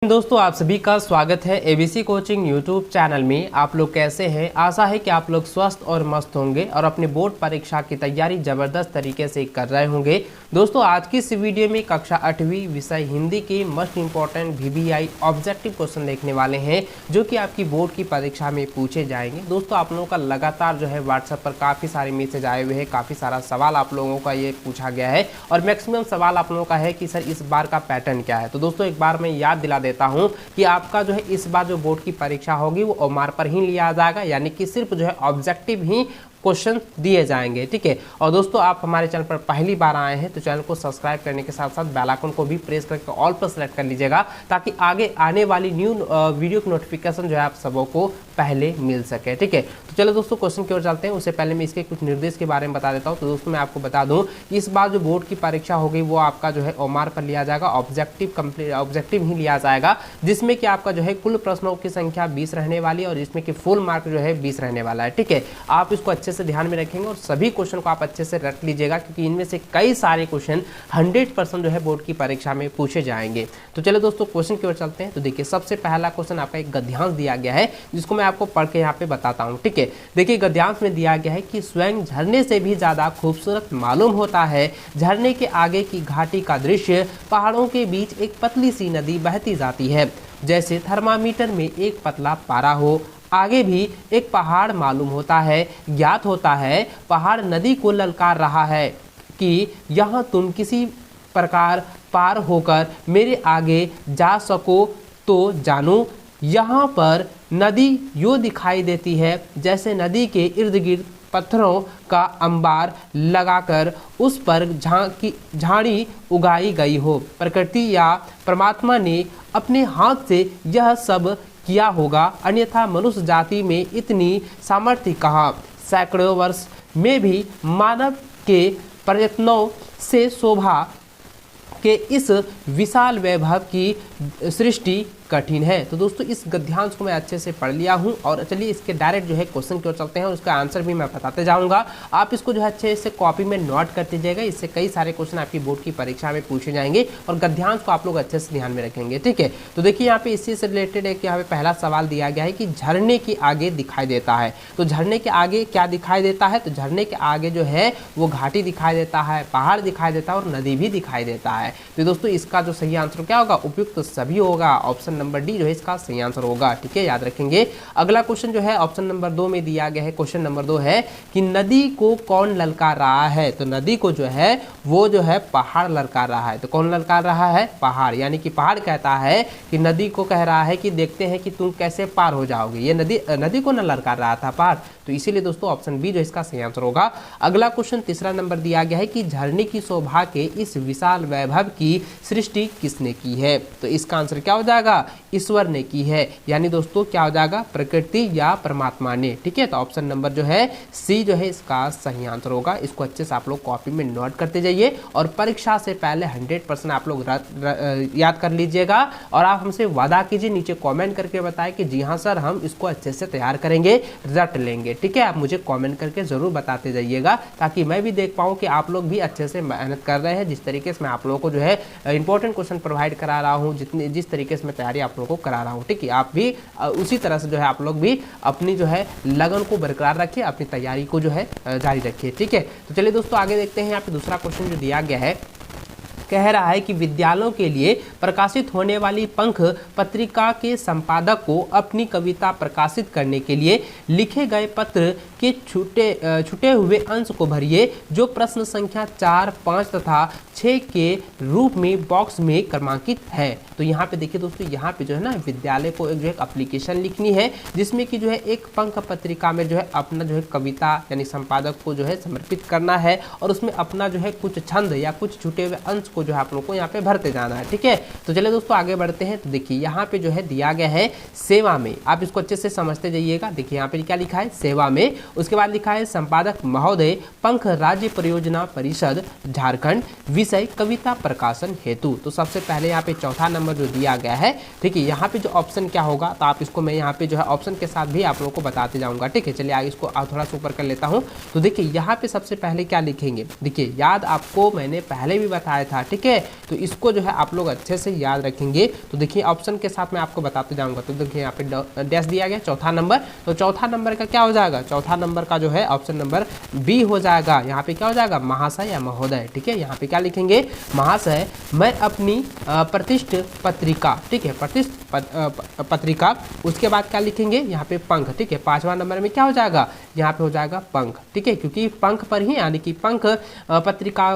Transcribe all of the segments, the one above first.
दोस्तों आप सभी का स्वागत है एबीसी कोचिंग यूट्यूब चैनल में। आप लोग कैसे हैं? आशा है कि आप लोग स्वस्थ और मस्त होंगे और अपने बोर्ड परीक्षा की तैयारी ज़बरदस्त तरीके से कर रहे होंगे। दोस्तों आज की इस वीडियो में कक्षा 8वीं विषय हिंदी के most important VVI objective question देखने वाले हैं जो कि आपकी बोर्ड की परीक्षा में पूछे जाएंगे। दोस्तों आप लोगों का लगातार जो है व्हाट्सएप पर काफ़ी सारे मैसेज आए हुए हैं, काफ़ी सारा सवाल आप लोगों का ये पूछा गया है और मैक्सिमम सवाल आप लोगों का है कि सर इस बार का पैटर्न क्या है। तो दोस्तों एक बार मैं याद दिला देता हूं कि आपका जो है इस बार जो बोर्ड की परीक्षा होगी वो ओमार पर ही लिया जाएगा, यानी कि सिर्फ जो है ऑब्जेक्टिव ही क्वेश्चन दिए जाएंगे। ठीक है। और दोस्तों आप हमारे चैनल पर पहली बार आए हैं तो चैनल को सब्सक्राइब करने के साथ साथ बेल आइकन को भी प्रेस करके ऑल पर सेलेक्ट कर लीजिएगा ताकि आगे आने वाली न्यू वीडियो की नोटिफिकेशन जो है आप सबों को पहले मिल सके। ठीक है। तो चलो दोस्तों क्वेश्चन की ओर चलते हैं। उससे पहले मैं इसके कुछ निर्देश के बारे में बता देता हूँ। तो दोस्तों मैं आपको बता दूँ इस बार जो बोर्ड की परीक्षा होगी वो आपका जो है ओमार पर लिया जाएगा, ऑब्जेक्टिव ही लिया जाएगा, जिसमें कि आपका जो है कुल प्रश्नों की संख्या 20 रहने वाली है और इसमें कि फुल मार्क जो है 20 रहने वाला है। ठीक है। आप इसको अच्छे से ध्यान में रखेंगे और सभी क्वेश्चन को आप अच्छे से रख लीजिएगा क्योंकि इनमें से कई सारे क्वेश्चन 100% जो है बोर्ड की परीक्षा में पूछे जाएंगे। तो चलो दोस्तों क्वेश्चन की ओर चलते हैं। तो देखिए सबसे पहला क्वेश्चन आपका एक गद्यांश दिया गया है जिसको मैं आपको पढ़ के यहाँ पे बताता हूँ। ठीक है। देखिए गद्यांश में दिया गया है कि स्वयं झरने से भी ज्यादा खूबसूरत मालूम होता है झरने के आगे की घाटी का दृश्य, पहाड़ों के बीच एक पतली सी नदी बहती जाती है, जैसे थर्मामीटर में एक पतला पारा हो। आगे भी एक पहाड़ मालूम होता है, ज्ञात होता है पहाड़ नदी को ललकार रहा है कि यहाँ तुम किसी प्रकार पार होकर मेरे आगे जा सको तो जानू। यहाँ पर नदी यूँ दिखाई देती है जैसे नदी के इर्द गिर्द पत्थरों का अंबार लगाकर उस पर झाड़ी उगाई गई हो। प्रकृति या परमात्मा ने अपने हाथ से यह सब किया होगा, अन्यथा मनुष्य जाति में इतनी सामर्थ्य कहाँ। सैकड़ों वर्ष में भी मानव के प्रयत्नों से शोभा के इस विशाल वैभव की सृष्टि कठिन है। तो दोस्तों इस गद्यांश को मैं अच्छे से पढ़ लिया हूं और चलिए इसके डायरेक्ट जो है क्वेश्चन की ओर चलते हैं और उसका आंसर भी मैं बताते जाऊंगा। आप इसको जो है अच्छे से कॉपी में नोट करते जाइएगा, इससे कई सारे क्वेश्चन आपकी बोर्ड की परीक्षा में पूछे जाएंगे और गद्यांश को आप लोग अच्छे से ध्यान में रखेंगे। ठीक है। तो देखिए यहाँ पे इसी से रिलेटेड एक यहाँ पे पहला सवाल दिया गया है कि झरने के आगे दिखाई देता है। तो झरने के आगे क्या दिखाई देता है? तो झरने के आगे जो है वो घाटी दिखाई देता है, पहाड़ दिखाई देता है और नदी भी दिखाई देता है। तो दोस्तों इसका जो सही आंसर क्या होगा? उपयुक्त सभी होगा। ऑप्शन नंबर डी जो है इसका सही आंसर होगा। ठीक है, याद रखेंगे। अगला क्वेश्चन जो है ऑप्शन नंबर 2 में दिया गया है। क्वेश्चन नंबर 2 है कि नदी को कौन ललकार रहा है? तो नदी को जो है वो जो है पहाड़ ललकार रहा है। तो कौन ललकार रहा है? पहाड़। यानी कि पहाड़ कहता है कि नदी को कह रहा है कि देखते हैं कि तुम कैसे पार हो जाओगे। ये नदी को न ललकार रहा था पहाड़। तो इसीलिए दोस्तों ऑप्शन बी जो इसका सही आंसर होगा। अगला क्वेश्चन तीसरा नंबर दिया गया है कि झरने की शोभा के इस विशाल वैभव की सृष्टि किसने की है? तो इसका आंसर क्या हो जाएगा? ईश्वर ने की है। यानी दोस्तों क्या हो जाएगा? प्रकृति या परमात्मा ने। ठीक है। तो ऑप्शन नंबर जो है सी जो है इसका सही आंसर होगा। इसको अच्छे से आप लोग कॉपी में नोट करते जाइए और परीक्षा से पहले 100% आप लोग याद कर लीजिएगा और आप हमसे वादा कीजिए, नीचे कमेंट करके बताएं कि जी हाँ सर हम इसको अच्छे से तैयार करेंगे, रट लेंगे। ठीक है। आप मुझे कमेंट करके जरूर बताते जाइएगा ताकि मैं भी देख पाऊँ कि आप लोग भी अच्छे से मेहनत कर रहे हैं। जिस तरीके से मैं आप लोगों को जो है इंपॉर्टेंट क्वेश्चन प्रोवाइड करा रहा हूँ, जिस तरीके से मैं तैयारी आप लोगों को करा रहा हूँ। ठीक है। आप भी उसी तरह से जो है आप लोग भी अपनी जो है लगन को बरकरार रखिए, अपनी तैयारी को जो है जारी रखिए। ठीक है। तो चलिए दोस्तों आगे देखते हैं। यहाँ पे दूसरा क्वेश्चन जो दिया गया है कह रहा है कि विद्यालयों के लिए प्रकाशित होने वाली पंख पत्रिका के संपादक को अपनी कविता प्रकाशित करने के लिए लिखे गए पत्र के छुटे हुए अंश को भरिए जो प्रश्न संख्या 4, 5 तथा 6 के रूप में बॉक्स में क्रमांकित है। तो यहाँ पे देखिए दोस्तों, यहाँ पे जो है ना विद्यालय को जो है एक एप्लीकेशन लिखनी है जिसमें कि जो है एक पंख पत्रिका में जो है अपना जो है कविता यानी संपादक को जो है समर्पित करना है और उसमें अपना जो है कुछ छंद या कुछ छुटे हुए अंश को जो है आप लोग को यहाँ पे भरते जाना है। ठीक है। तो चलिए दोस्तों आगे बढ़ते हैं। तो देखिए यहाँ पे जो है दिया गया है सेवा में। आप इसको अच्छे से समझते जाइएगा। देखिए यहाँ पे क्या लिखा है? सेवा में उसके बाद लिखा है संपादक महोदय, पंख राज्य परियोजना परिषद झारखंड, विषय कविता प्रकाशन हेतु। तो सबसे पहले यहाँ पे चौथा नंबर जो दिया गया है, ठीक है, यहाँ पे जो ऑप्शन क्या होगा, तो आप इसको मैं यहाँ पे जो है ऑप्शन के साथ भी आप लोगों को बताते जाऊंगा, ठीक है। चलिए आगे इसको थोड़ा सा ऊपर कर लेता हूँ। तो देखिए यहाँ पे सबसे पहले क्या लिखेंगे, देखिए याद आपको मैंने पहले भी बताया था, ठीक है, तो इसको जो है आप लोग अच्छे से याद रखेंगे। तो देखिए ऑप्शन के साथ मैं आपको बताते जाऊंगा। तो देखिए यहाँ पे डैश दिया गया चौथा नंबर, तो चौथा नंबर का क्या हो जाएगा, चौथा नंबर का जो है ऑप्शन नंबर बी हो जाएगा। यहाँ पे क्या हो जाएगा, महाशय या महोदय, ठीक है। यहाँ पे क्या लिखेंगे, महाशय मैं अपनी प्रतिष्ठित पत्रिका, ठीक है, प्रतिष्ठित पत्रिका, उसके बाद क्या लिखेंगे यहाँ पे पंख, ठीक है, पांचवा नंबर में क्या हो जाएगा, यहाँ पे हो जाएगा पंख, ठीक है, क्योंकि पंख पर ही यानी कि पंख पत्रिका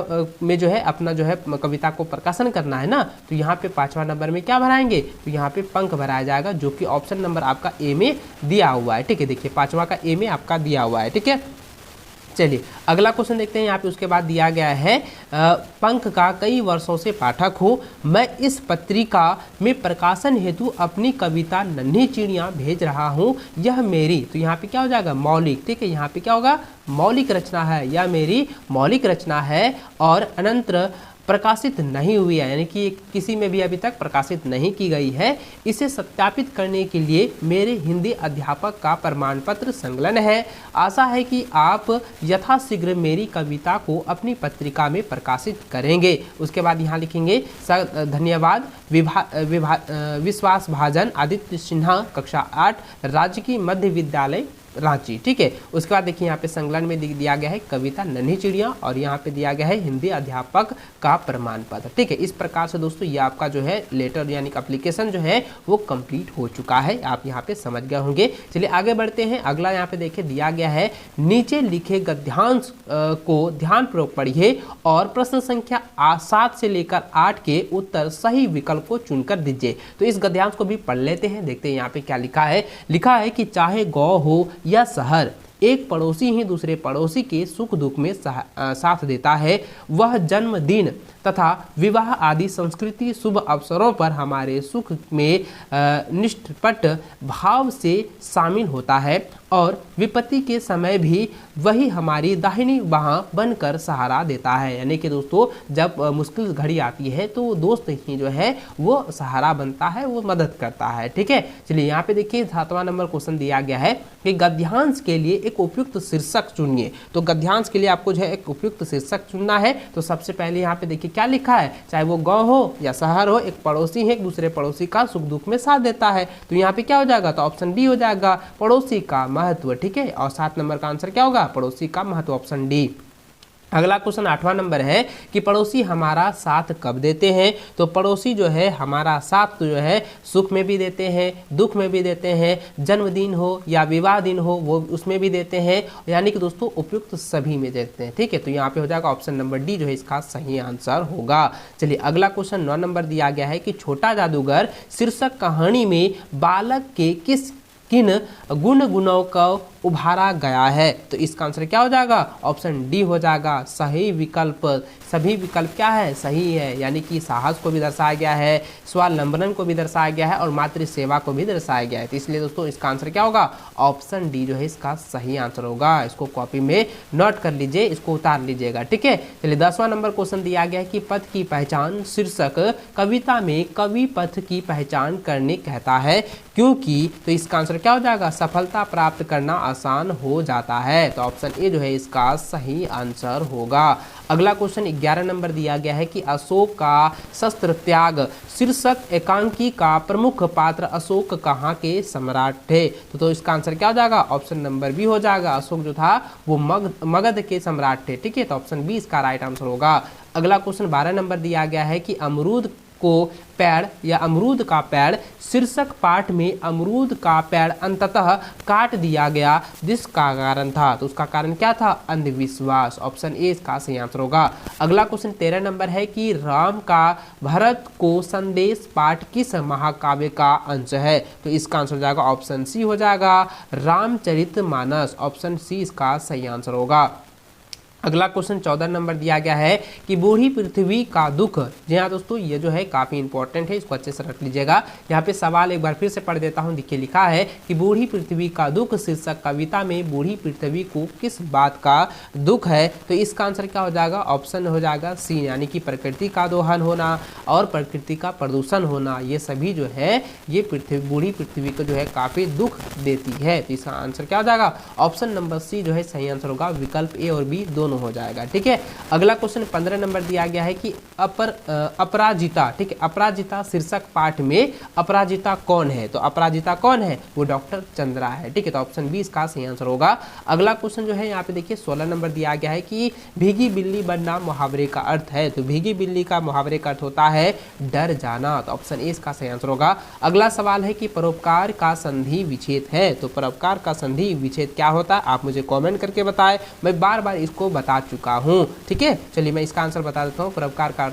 में जो है अपना जो है कविता को प्रकाशन करना है ना, तो यहाँ पे पांचवा नंबर में क्या भराएंगे, तो यहाँ पे पंख भराया जाएगा, जो कि ऑप्शन नंबर आपका ए में दिया हुआ है, ठीक है। देखिए पांचवा का ए में आपका दिया हुआ है, ठीक है। चलिए अगला क्वेश्चन देखते हैं। यहाँ पे उसके बाद दिया गया है पंख का कई वर्षों से पाठक हूँ, मैं इस पत्रिका में प्रकाशन हेतु अपनी कविता नन्ही चिड़िया भेज रहा हूँ, यह मेरी, तो यहाँ पे क्या हो जाएगा, मौलिक, ठीक है, यहाँ पे क्या होगा, मौलिक रचना है, या मेरी मौलिक रचना है और अनंतर प्रकाशित नहीं हुई है, यानी कि किसी में भी अभी तक प्रकाशित नहीं की गई है। इसे सत्यापित करने के लिए मेरे हिंदी अध्यापक का प्रमाण पत्र संलग्न है। आशा है कि आप यथाशीघ्र मेरी कविता को अपनी पत्रिका में प्रकाशित करेंगे। उसके बाद यहाँ लिखेंगे धन्यवाद विश्वास भाजन आदित्य सिन्हा, कक्षा 8, राजकीय मध्य विद्यालय रांची, ठीक है। उसके बाद देखिए यहाँ पे संलग्न में दिया गया है कविता नन्ही चिड़िया और यहाँ पे दिया गया है हिंदी अध्यापक का प्रमाण पत्र, ठीक है। इस प्रकार से दोस्तों ये आपका जो है लेटर यानी कि एप्लीकेशन जो है वो कंप्लीट हो चुका है, आप यहाँ पे समझ गए होंगे। चलिए आगे बढ़ते हैं। अगला यहाँ पे देखिए दिया गया है नीचे लिखे गद्यांश को ध्यानपूर्वक पढ़िए और प्रश्न संख्या 7 से लेकर 8 के उत्तर सही विकल्प को चुनकर दीजिए। तो इस गद्यांश को भी पढ़ लेते हैं, देखते हैं यहाँ पे क्या लिखा है। लिखा है कि चाहे गाँव हो या शहर, एक पड़ोसी ही दूसरे पड़ोसी के सुख दुख में साथ देता है। वह जन्मदिन तथा विवाह आदि संस्कृति शुभ अवसरों पर हमारे सुख में निष्पट भाव से शामिल होता है और विपत्ति के समय भी वही हमारी दाहिनी बाह बनकर सहारा देता है। यानी कि दोस्तों जब मुश्किल घड़ी आती है तो दोस्त ही जो है वो सहारा बनता है, वो मदद करता है, ठीक है। चलिए यहाँ पे देखिए 7वां नंबर क्वेश्चन दिया गया है कि गद्यांश के लिए एक उपयुक्त शीर्षक चुनिए। तो गद्यांश के लिए आपको जो है एक उपयुक्त शीर्षक चुनना है। तो सबसे पहले यहाँ पे देखिए क्या लिखा है, चाहे वो गांव हो या शहर हो, एक पड़ोसी है एक दूसरे पड़ोसी का सुख दुख में साथ देता है। तो यहाँ पे क्या हो जाएगा, तो ऑप्शन डी हो जाएगा, पड़ोसी का महत्व, ठीक है। और 7 नंबर का आंसर क्या होगा, पड़ोसी का महत्व, ऑप्शन डी। अगला क्वेश्चन 8वां नंबर है कि पड़ोसी हमारा साथ कब देते हैं। तो पड़ोसी जो है हमारा साथ तो जो है सुख में भी देते हैं, दुख में भी देते हैं, जन्मदिन हो या विवाह दिन हो वो उसमें भी देते हैं, यानी कि दोस्तों उपयुक्त सभी में देते हैं, ठीक है। तो यहाँ पे हो जाएगा ऑप्शन नंबर डी जो है इसका सही आंसर होगा। चलिए अगला क्वेश्चन 9 नंबर दिया गया है कि छोटा जादूगर शीर्षक कहानी में बालक के किन गुणों को उभारा गया है। तो इसका आंसर क्या हो जाएगा, ऑप्शन डी हो जाएगा, सही विकल्प। सभी विकल्प क्या है, सही है, यानी कि साहस को भी दर्शाया गया है, स्वावलंबन को भी दर्शाया गया है और मातृ सेवा को भी दर्शाया गया है। तो इसलिए दोस्तों इसका आंसर क्या होगा, ऑप्शन डी जो है इसका सही आंसर होगा। इसको कॉपी में नोट कर लीजिए, इसको उतार लीजिएगा, ठीक है। चलिए 10वां नंबर क्वेश्चन दिया गया है कि पथ की पहचान शीर्षक कविता में कवि पथ की पहचान करने कहता है क्योंकि, तो इसका आंसर क्या हो जाएगा, सफलता प्राप्त करना आसान हो जाता है। तो ऑप्शन ए जो है इसका सही आंसर होगा। अगला क्वेश्चन 11 नंबर दिया गया है कि अशोक का शस्त्र त्याग शीर्षक एकांकी का प्रमुख पात्र अशोक कहाँ के सम्राट थे। तो इसका आंसर क्या हो जाएगा, ऑप्शन नंबर बी हो जाएगा, अशोक जो था वो मगध के सम्राट थे, ठीक है। तो ऑप्शन बी इसका राइट आंसर होगा। अगला क्वेश्चन 12 नंबर दिया गया है कि अमरूद को पेड़ या अमरूद का पेड़ शीर्षक पाठ में अमरूद का पेड़ अंततः काट दिया गया जिसका कारण था। तो उसका कारण क्या था, अंधविश्वास, ऑप्शन ए इसका सही आंसर होगा। अगला क्वेश्चन 13 नंबर है कि राम का भरत को संदेश पाठ किस महाकाव्य का अंश है। तो इसका आंसर हो जाएगा ऑप्शन सी हो जाएगा, रामचरितमानस, ऑप्शन सी इसका सही आंसर होगा। अगला क्वेश्चन 14 नंबर दिया गया है कि बूढ़ी पृथ्वी का दुख। जी हाँ दोस्तों, ये जो है काफ़ी इंपॉर्टेंट है, इसको अच्छे से रख लीजिएगा। यहाँ पे सवाल एक बार फिर से पढ़ देता हूँ। देखिए लिखा है कि बूढ़ी पृथ्वी का दुख शीर्षक कविता में बूढ़ी पृथ्वी को किस बात का दुख है? तो इसका आंसर क्या हो जाएगा? ऑप्शन हो जाएगा सी, यानी कि प्रकृति का दोहन होना और प्रकृति का प्रदूषण होना, ये सभी जो है ये बूढ़ी पृथ्वी को जो है काफ़ी दुख देती है। तो इसका आंसर क्या हो जाएगा? ऑप्शन नंबर सी जो है सही आंसर होगा। विकल्प ए और बी दोनों हो जाएगा। ठीक है, अगला क्वेश्चन 15 नंबर दिया गया है कि अपराजिता। ठीक है, अपराजिता शीर्षक पाठ में अपराजिता कौन है? तो अपराजिता कौन है? वो डॉक्टर चंद्रा है। ठीक है, तो ऑप्शन बी इसका सही आंसर होगा। अगला क्वेश्चन जो है यहाँ पे देखिए 16 नंबर दिया गया है कि भीगी बिल्ली बनना मुहावरे का अर्थ है। तो भीगी बिल्ली का मुहावरे का अर्थ होता है डर जाना। तो ऑप्शन ए इसका सही आंसर होगा। अगला सवाल है कि परोपकार का संधि विच्छेद है। तो परोपकार का संधि विच्छेद क्या होता है? आप मुझे कमेंट करके बताएं, मैं बार बार इसको बता चुका हूं। ठीक है, चलिए मैं इसका आंसर बता देता हूं। परोपकार का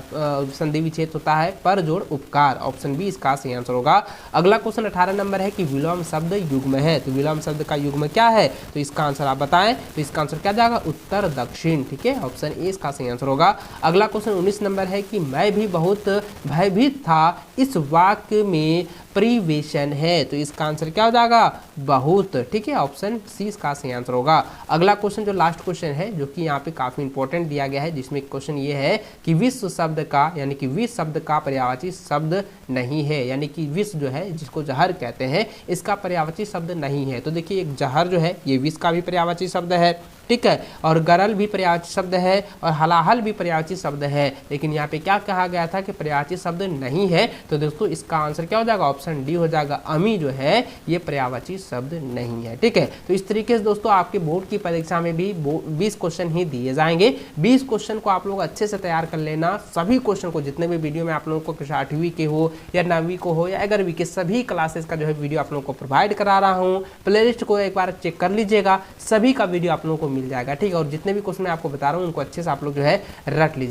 संधि विच्छेद होता है पर जोड़ उपकार। ऑप्शन बी इसका सही आंसर होगा। अगला क्वेश्चन 18 नंबर है कि विलोम शब्द युग्म है। तो विलोम शब्द का युग्म क्या है? तो इसका आंसर आप बताएं। तो इसका आंसर क्या जाएगा? उत्तर दक्षिण। ठीक है, ऑप्शन ए इसका सही आंसर होगा। अगला क्वेश्चन 19 नंबर है कि मैं भी बहुत भयभीत था, इस वाक्य में परिवेशन है। तो इसका आंसर क्या हो जाएगा? बहुत। ठीक है, ऑप्शन सी इसका सही आंसर होगा। अगला क्वेश्चन जो लास्ट क्वेश्चन है, जो कि यहाँ पे काफी इंपॉर्टेंट दिया गया है, जिसमें क्वेश्चन ये है कि विश्व शब्द का, यानी कि विष शब्द का पर्यायवाची शब्द नहीं है। यानी कि विष जो है, जिसको जहर कहते हैं, इसका पर्यायवाची शब्द नहीं है। तो देखिए एक जहर जो है ये विष का भी पर्यायवाची शब्द है। ठीक है, और गरल भी पर्यायवाची शब्द है और हलाहल भी पर्यायवाची शब्द है। लेकिन यहाँ पे क्या कहा गया था कि पर्यायवाची शब्द नहीं है। तो दोस्तों इसका आंसर क्या हो जाएगा? ऑप्शन डी हो जाएगा। अमी जो है ये पर्यायवाची शब्द नहीं है। ठीक है, तो इस तरीके से दोस्तों आपके बोर्ड की परीक्षा में भी 20 क्वेश्चन ही दिए जाएंगे। 20 क्वेश्चन को आप लोग अच्छे से तैयार कर लेना। सभी क्वेश्चन को, जितने भी वीडियो में आप लोगों को 8वीं के हो या 9वीं को हो या 11वीं के, सभी क्लासेस का जो है वीडियो आप लोगों को प्रोवाइड करा रहा हूँ। प्लेलिस्ट को एक बार चेक कर लीजिएगा, सभी का वीडियो आप लोगों को मिल जाएगा। ठीक है, और जितने भी क्वेश्चन मैं आपको बता रहा हूँ उनको अच्छे से आप लोग जो है रख लीजिए।